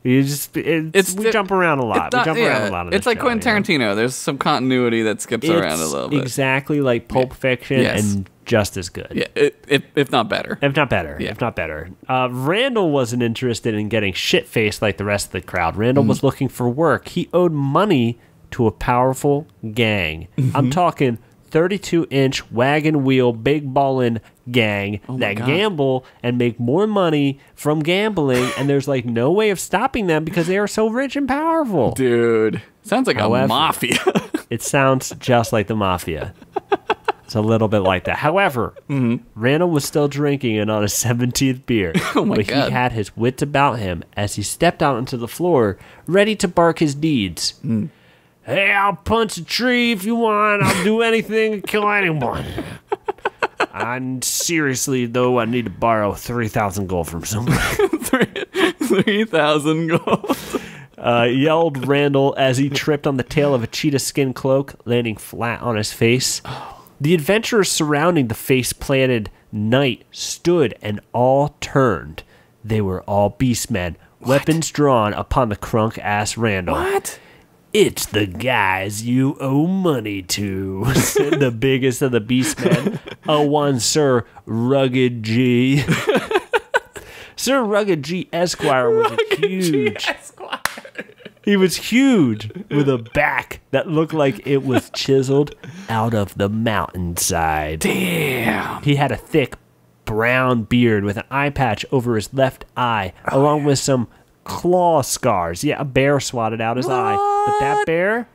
we jump around a lot. It's like Quentin Tarantino. There's some continuity that skips around a little bit. Exactly like Pulp Fiction and just as good. Yeah, if not better. If not better. Randall wasn't interested in getting shit-faced like the rest of the crowd. Randall was looking for work. He owed money to a powerful gang. I'm talking 32-inch wagon wheel, big ballin' gang that gamble and make more money from gambling, and there's like no way of stopping them because they are so rich and powerful. Dude, sounds like a mafia. It sounds just like the mafia. It's a little bit like that. However, Randall was still drinking and on his 17th beer. But he had his wits about him as he stepped out onto the floor, ready to bark his deeds. Hey, I'll punch a tree if you want. I'll do anything to kill anyone. Seriously, though, I need to borrow 3,000 gold from somebody. 3,000 gold. Yelled Randall as he tripped on the tail of a cheetah skin cloak, landing flat on his face. The adventurers surrounding the face-planted knight stood and all turned. They were all beastmen, weapons drawn upon the crunk-ass Randall. What? It's the guys you owe money to, said the biggest of the beastmen, a one Sir Rugged G. Sir Rugged G Esquire was huge. He was huge with a back that looked like it was chiseled out of the mountainside. Damn. He had a thick brown beard with an eye patch over his left eye, along with some claw scars. Yeah, a bear swatted out his eye. But that bear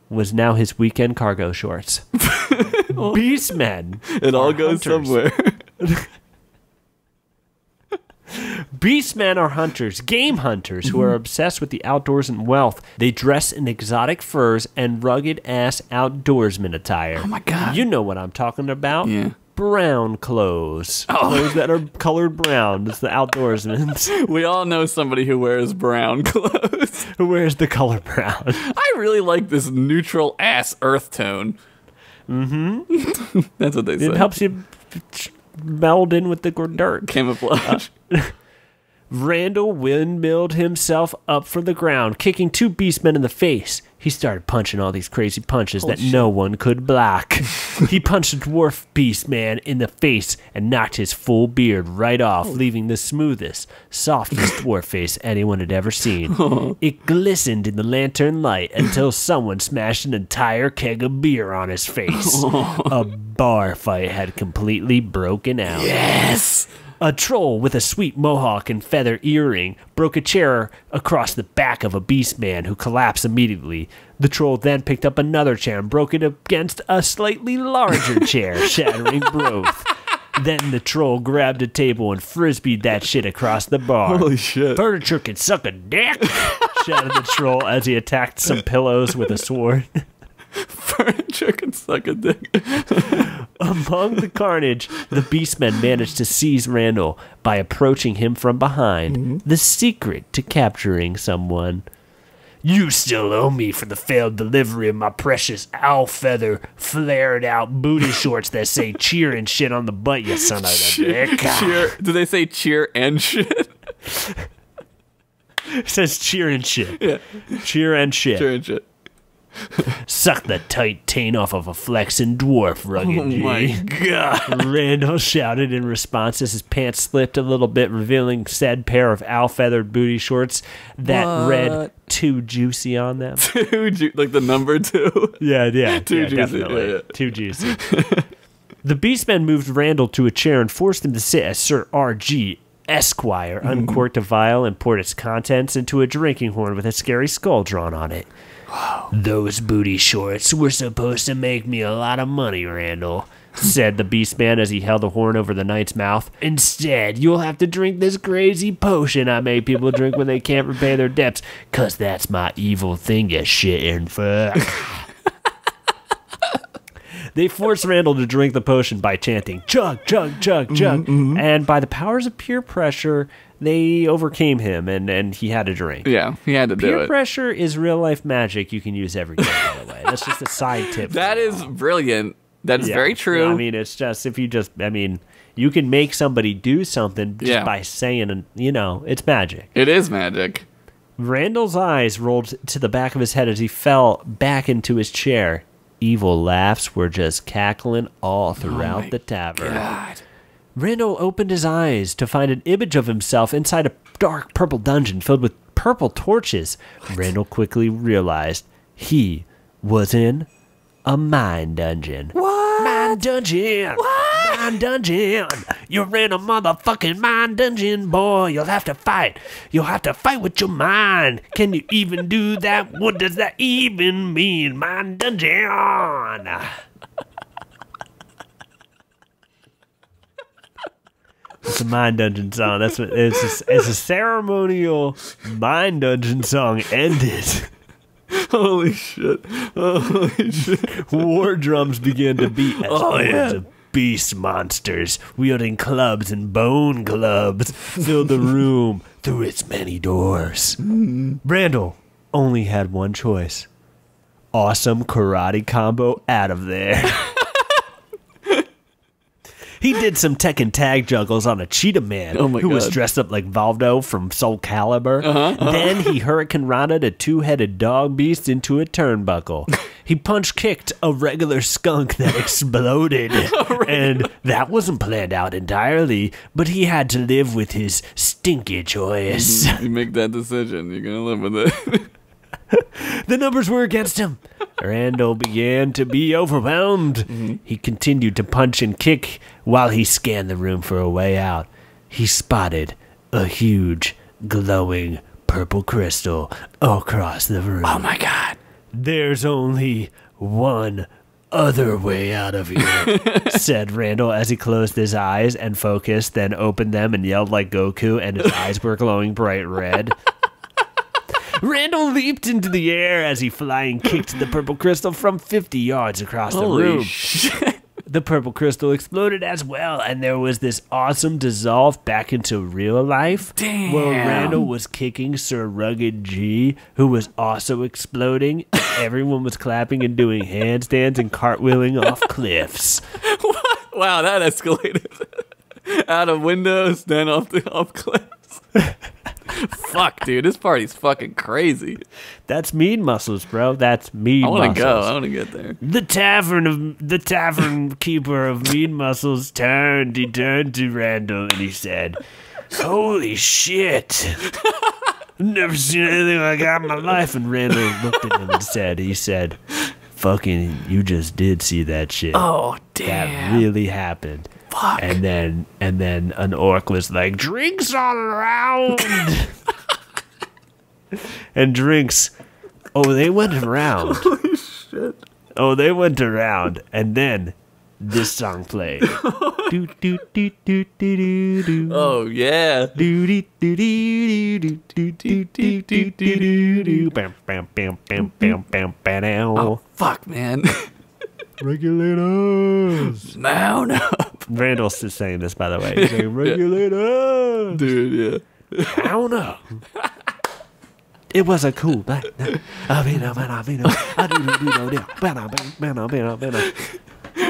was now his weekend cargo shorts. Beastmen. It all goes hunters. somewhere. Beastmen are hunters, game hunters, who are obsessed with the outdoors and wealth. They dress in exotic furs and rugged-ass outdoorsman attire. Oh, my God. You know what I'm talking about. Yeah. Brown clothes. Clothes that are colored brown. It's the outdoorsmen. We all know somebody who wears brown clothes. Who wears the color brown. I really like this neutral ass earth tone. Mm-hmm. That's what they say. It helps you meld in with the dirt. Camouflage. Randall windmilled himself up from the ground, kicking two beastmen in the face. He started punching all these crazy punches that no one could block. He punched a dwarf beastman in the face and knocked his full beard right off, leaving the smoothest, softest dwarf face anyone had ever seen. It glistened in the lantern light until someone smashed an entire keg of beer on his face. A bar fight had completely broken out. Yes! A troll with a sweet mohawk and feather earring broke a chair across the back of a beastman who collapsed immediately. The troll then picked up another chair and broke it against a slightly larger chair, shattering both. Then the troll grabbed a table and frisbeed that shit across the bar. Holy shit. Furniture can suck a dick, shouted the troll as he attacked some pillows with a sword. Furniture can suck a dick. Among the carnage, the beastmen managed to seize Randall by approaching him from behind. The secret to capturing someone. You still owe me for the failed delivery of my precious owl feather flared out booty shorts that say cheer and shit on the butt, you son of a bitch. Cheer. Do they say cheer and shit? It says cheer and shit. Yeah. Cheer and shit. Cheer and shit. Suck the tight taint off of a flexing dwarf, Rugged G. Oh my God. Randall shouted in response as his pants slipped a little bit, revealing said pair of owl-feathered booty shorts that read "too juicy" on them. Like the number 2? Yeah, Too juicy. definitely. Yeah. Too juicy. The Beastmen moved Randall to a chair and forced him to sit as Sir R.G. Esquire uncorked a vial and poured its contents into a drinking horn with a scary skull drawn on it. Wow. Those booty shorts were supposed to make me a lot of money, Randall, said the Beastman as he held the horn over the knight's mouth. Instead, you'll have to drink this crazy potion I make people drink when they can't repay their debts, 'cause that's my evil thing, you shit and fuck. They forced Randall to drink the potion by chanting, chug, chug, chug, chug. And by the powers of peer pressure, they overcame him, and he had to drink. Yeah, he had to do it. Peer pressure is real-life magic you can use every day, by the way. That's just a side tip. That is brilliant. That is very true. I mean, it's just, you can make somebody do something just by saying, it's magic. It is magic. Randall's eyes rolled to the back of his head as he fell back into his chair. Evil laughs were just cackling all throughout the tavern. God. Randall opened his eyes to find an image of himself inside a dark purple dungeon filled with purple torches. Randall quickly realized he was in a mine dungeon. What? Mine dungeon. What? Mine dungeon. You're in a motherfucking mine dungeon, boy. You'll have to fight. You'll have to fight with your mind. Can you even do that? What does that even mean? Mine dungeon. It's a mine dungeon song. That's what it's a ceremonial mine dungeon song ended. Holy shit. Holy shit. War drums began to beat as hordes of beast monsters wielding clubs and bone clubs filled the room through its many doors. Randall only had one choice. Awesome karate combo out of there. He did some Tekken tag juggles on a cheetah man who was dressed up like Valdo from Soul Calibur. Then he Hurricane Rana a two-headed dog beast into a turnbuckle. He punch-kicked a regular skunk that exploded. And that wasn't planned out entirely, but he had to live with his stinky choice. You make that decision. You're going to live with it. The numbers were against him. Randall began to be overwhelmed. He continued to punch and kick while he scanned the room for a way out. He spotted a huge, glowing purple crystal across the room. Oh my God. There's only one other way out of here, said Randall as he closed his eyes and focused, then opened them and yelled like Goku, and his eyes were glowing bright red. Randall leaped into the air as he flying kicked the purple crystal from 50 yards across the room. Holy shit. The purple crystal exploded as well, and there was this awesome dissolve back into real life. Damn. Where Randall was kicking Sir Rugged G, who was also exploding. Everyone was clapping and doing handstands and cartwheeling off cliffs. Wow, that escalated. Out of windows, then off cliffs. Fuck, dude, this party's fucking crazy. That's Mean Muscles, bro. That's Mean Muscles. I want to go. I want to get there. The tavern keeper of Mean Muscles turned. He turned to Randall and he said, "Holy shit. Never seen anything like that in my life." And Randall looked at him and said, "Fucking, you just did see that shit. Oh, damn. That really happened." Fuck. And then an orc was like, "Drinks all around." And drinks, they went around. Holy shit. They went around, and then this song played. Do do do do do do do. Oh yeah. Do do do do do do do do do do do. Bam bam bam bam bam bam bam. Oh fuck, man. Regulators. Mount up. Randall's just saying this, by the way. He's saying, "Regulators." Dude, yeah. Mount up. It was a cool black night.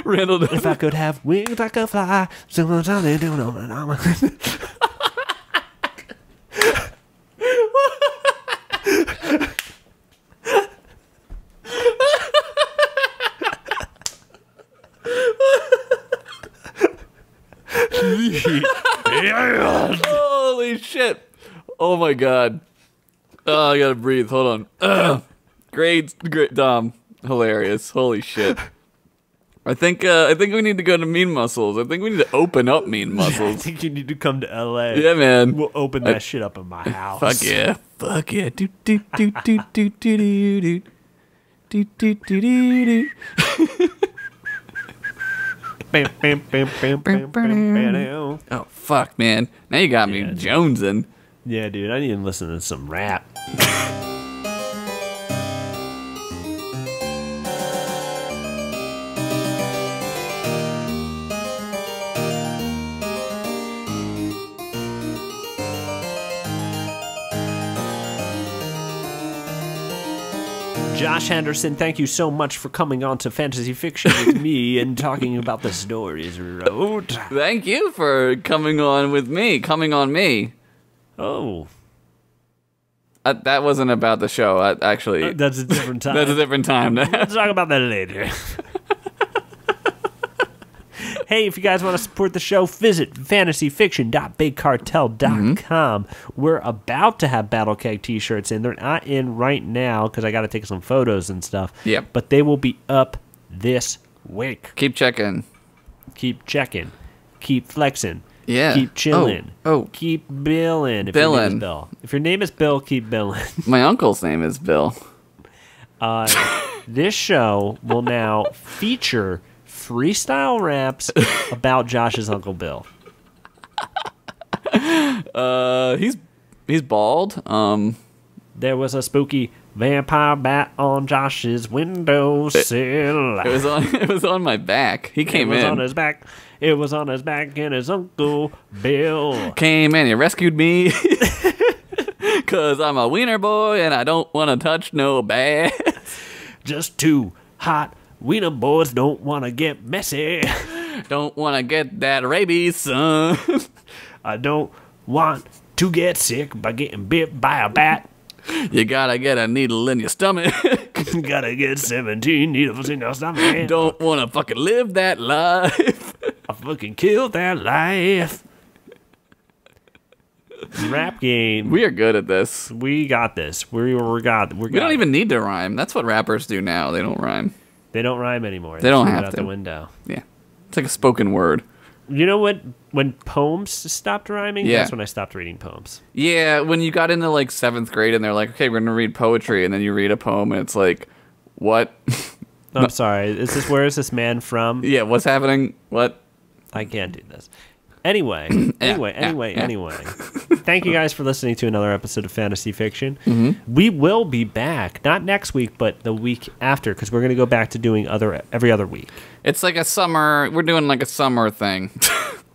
Randall. If I could have wings, I could fly. Holy shit. Oh my God. Oh, I gotta breathe. Hold on. Great, Dom. Hilarious. Holy shit. I think we need to go to Mean Muscles. I think we need to open up Mean I Muscles. think you need to come to LA. Yeah, man. We'll open that shit up in my house. Fuck yeah. Fuck yeah. Do do do do do do do do. Do do do do do. Bam, bam, bam, bam, bam, bam, bam. Oh fuck, man. Now you got me jonesing. Yeah, dude, I need to listen to some rap. Josh Henderson, thank you so much for coming on to Fantasy Fiction with me and talking about the stories we wrote. Thank you for coming on with me. Coming on me. Oh. That wasn't about the show, actually. That's a different time. That's a different time. Let's talk about that later. Hey, if you guys want to support the show, visit fantasyfiction.bigcartel.com. We're about to have Battlekeg t-shirts in. They're not in right now because I got to take some photos and stuff. Yep. But they will be up this week. Keep checking. Keep checking. Keep flexing. Yeah. Keep chilling. Oh. Keep billing. If your name is Bill. If your name is Bill, keep billing. My uncle's name is Bill. This show will now feature freestyle raps about Josh's Uncle Bill. He's bald. There was a spooky vampire bat on Josh's windowsill. It was on my back. He came in. It was on his back. It was on his back, and his Uncle Bill came in. He rescued me. 'Cause I'm a wiener boy and I don't want to touch no bass. Just two hot wiener boys don't want to get messy. Don't want to get that rabies, son. I don't want to get sick by getting bit by a bat. You gotta get a needle in your stomach. Gotta get 17 needles in your stomach. Don't want to fucking live that life. I fucking killed that life. Rap game. We are good at this. We got this. We don't even need to rhyme. That's what rappers do now. They don't rhyme. They don't rhyme anymore. They don't threw it have out to. the window. Yeah. It's like a spoken word. You know what? When poems stopped rhyming, Yeah. that's when I stopped reading poems. Yeah, when you got into like 7th grade and they're like, okay, we're going to read poetry. And then you read a poem and it's like, what? I'm sorry. Where is this man from? Yeah, what's happening? What? I can't do this. Anyway. Thank you guys for listening to another episode of Fantasy Fiction. Mm-hmm. We will be back, not next week, but the week after, because we're going to go back to doing every other week. It's like a summer, we're doing like a summer thing.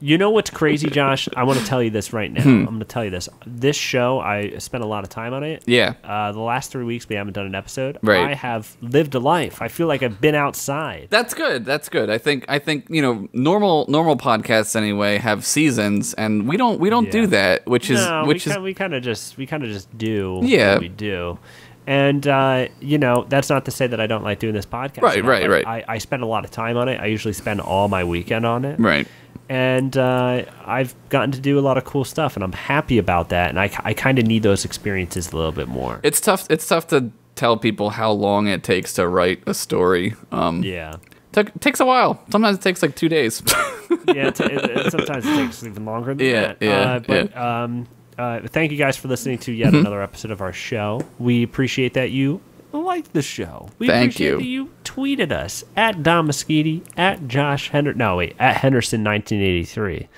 You know what's crazy, Josh? I want to tell you this right now. I'm going to tell you this. This show, I spent a lot of time on it. Yeah. The last 3 weeks, we haven't done an episode. Right. I have lived a life. I feel like I've been outside. That's good. That's good. I think normal podcasts anyway have seasons, and we don't do that, which is we kind of just do what we do. And that's not to say that I don't like doing this podcast. Right. I spend a lot of time on it. I usually spend all my weekend on it. Right. And I've gotten to do a lot of cool stuff, and I'm happy about that. And I kind of need those experiences a little bit more. It's tough to tell people how long it takes to write a story. Yeah. Takes a while. Sometimes it takes like 2 days. Yeah, sometimes it takes even longer than that. Thank you guys for listening to yet another episode of our show. We appreciate that you like the show. We appreciate that you tweeted us at Dom Moschetti, at Josh at Henderson 1983.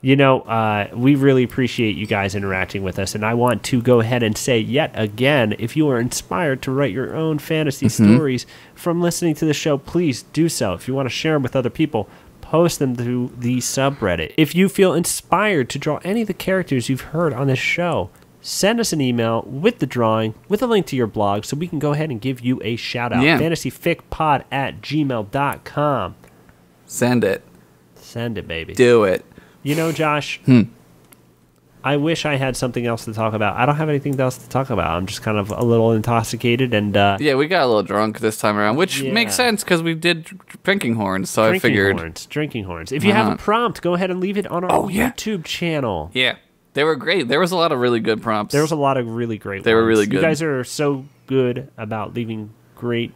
We really appreciate you guys interacting with us, and I want to go ahead and say yet again, if you are inspired to write your own fantasy stories from listening to the show, please do so. If you want to share them with other people, post them to the subreddit. If you feel inspired to draw any of the characters you've heard on this show, send us an email with the drawing, with a link to your blog, so we can go ahead and give you a shout-out. Yeah. fantasyficpod@gmail.com. Send it, baby. do it. Josh, I wish I had something else to talk about. I don't have anything else to talk about. I'm just kind of a little intoxicated, and yeah, we got a little drunk this time around, which makes sense because we did drinking horns. So I figured drinking horns. If you have a prompt, go ahead and leave it on our YouTube channel. Yeah, they were great. There was a lot of really good prompts. There was a lot of really great. They were really good. You guys are so good about leaving great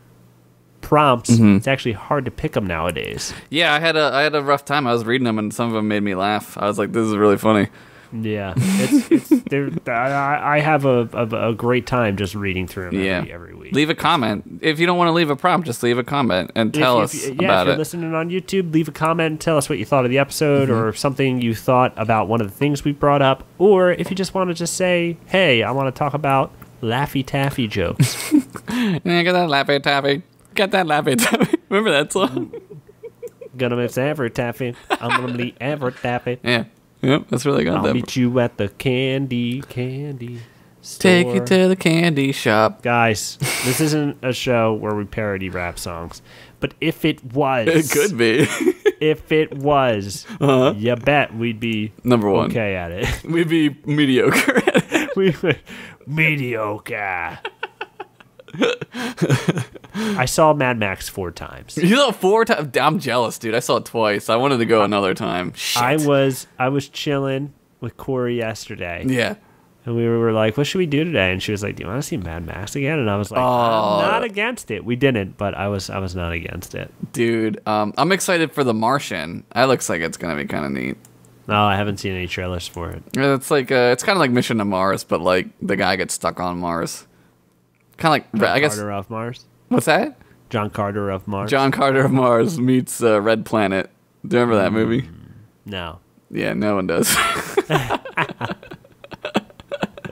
prompts. It's actually hard to pick them nowadays. Yeah, I had a rough time. I was reading them, and some of them made me laugh. I was like, "This is really funny." Yeah, I have a great time just reading through them every week. Leave a comment. If you don't want to leave a prompt, just leave a comment and tell us about if you're listening on YouTube, leave a comment and tell us what you thought of the episode or something you thought about one of the things we brought up. Or if you just want to just say, hey, I want to talk about Laffy Taffy jokes. Yeah, get that Laffy Taffy. Get that Laffy Taffy. Remember that song? Gonna miss every taffy. I'm gonna meet every taffy. Yeah. Yep, that's really good. I'll meet you at the candy store. Take you to the candy shop. Guys, this isn't a show where we parody rap songs. But if it was... It could be. If it was, you bet we'd be... Number one. Okay at it. We'd be mediocre at it. We would... Mediocre. I saw Mad Max 4 times. You saw it 4 times? I'm jealous, dude. I saw it twice. I wanted to go another time. Shit. I was chilling with Corey yesterday. Yeah. And we were like, what should we do today? And she was like, do you want to see Mad Max again? And I was like, I'm not against it. We didn't, but I was not against it. Dude, I'm excited for The Martian. That looks like it's going to be kind of neat. No, I haven't seen any trailers for it. It's like it's kind of like Mission to Mars, but like the guy gets stuck on Mars. Kind of like, John I guess. Carter of Mars? What's that? John Carter of Mars. John Carter of Mars meets Red Planet. Do you remember that movie? No. Yeah, no one does.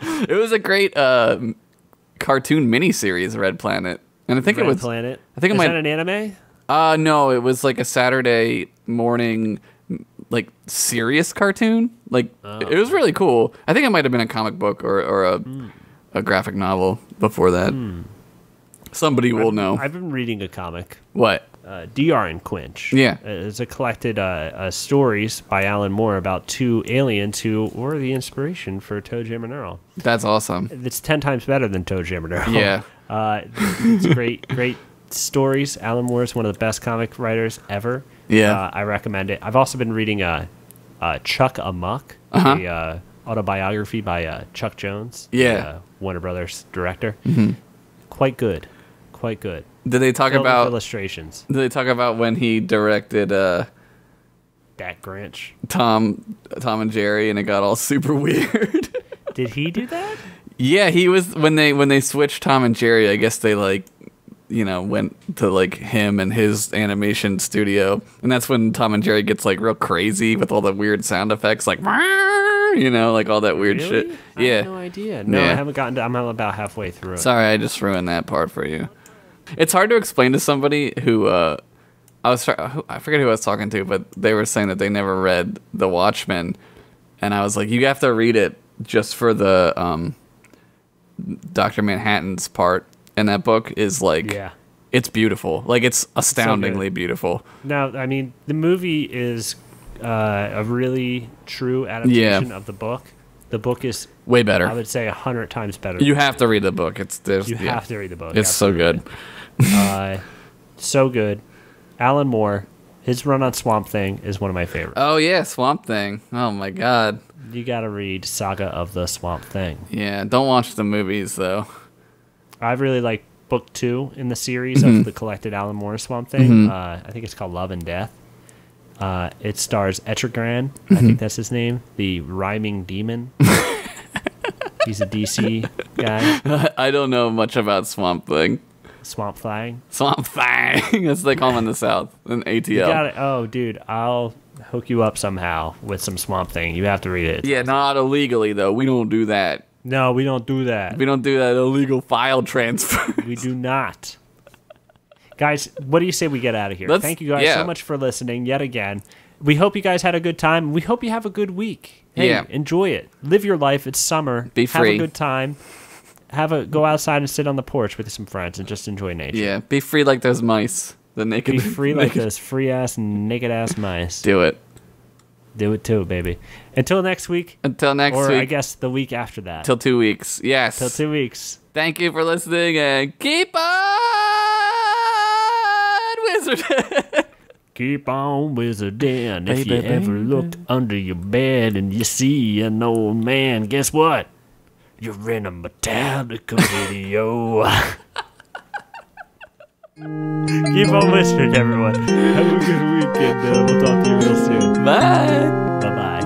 It was a great cartoon miniseries, Red Planet, and I think Red it was Planet. I think it Is might. that an anime? No, it was like a Saturday morning, like serious cartoon. Like it was really cool. I think it might have been a comic book or a graphic novel before that. Somebody will know. I've been reading a comic. What? DR and Quinch. Yeah. It's a collected stories by Alan Moore about two aliens who were the inspiration for Toe Jam and Earl. That's awesome. It's 10 times better than Toe Jam and Earl. Yeah. It's great stories. Alan Moore is one of the best comic writers ever. Yeah. I recommend it. I've also been reading Chuck Amok, a autobiography by Chuck Jones, the Warner Brothers director. Mm-hmm. Quite good. Did they talk Filled with about illustrations? Did they talk about when he directed That Grinch. Tom and Jerry and it got all super weird? Did he do that? Yeah, he was when they switched Tom and Jerry. I guess they went to him and his animation studio, and that's when Tom and Jerry gets real crazy with all the weird sound effects, all that weird Really? shit. I Yeah, have no idea. No, Yeah. I haven't gotten to. I'm about halfway through it. Sorry, I just ruined that part for you. It's hard to explain to somebody who I forget who I was talking to, but they were saying that they never read The Watchmen, and I was like, you have to read it just for the Dr. Manhattan's part in that book is it's beautiful. It's astoundingly beautiful. Now, I mean, the movie is a really true adaptation of the book. The book is way better. I would say 100 times better. You have to read the book. You have to read the book. It's so good. So good. Alan Moore, his run on Swamp Thing is one of my favorites. Oh yeah, Swamp Thing. Oh my god. You got to read Saga of the Swamp Thing. Yeah, don't watch the movies though. I really like book 2 in the series of the collected Alan Moore Swamp Thing. I think it's called Love and Death. It stars Etrigan, I think that's his name, the rhyming demon. He's a DC guy. I don't know much about Swamp Thing. Swamp Thing. Swamp Thing, as they call him in the South, in ATL. You got it. Oh, dude, I'll hook you up somehow with some Swamp Thing. You have to read it. Yeah, not illegally though. We don't do that. No, we don't do that. We don't do that illegal file transfer. We do not. Guys, what do you say we get out of here? Thank you guys so much for listening yet again. We hope you guys had a good time. We hope you have a good week. Hey, enjoy it. Live your life. It's summer. Be free. Have a good time. Go outside and sit on the porch with some friends and just enjoy nature. Yeah, be free like those mice. The naked. Be free like those free-ass, naked-ass mice. Do it. Do it too, baby. Until next week. Until next week. Or I guess the week after that. Till 2 weeks. Yes. Till 2 weeks. Thank you for listening and keep on wizarding. Keep on wizarding. If you ever look under your bed and you see an old man, guess what? You're in a Metallica video. Keep on listening, everyone. Have a good weekend. We'll talk to you real soon. Bye. Bye-bye.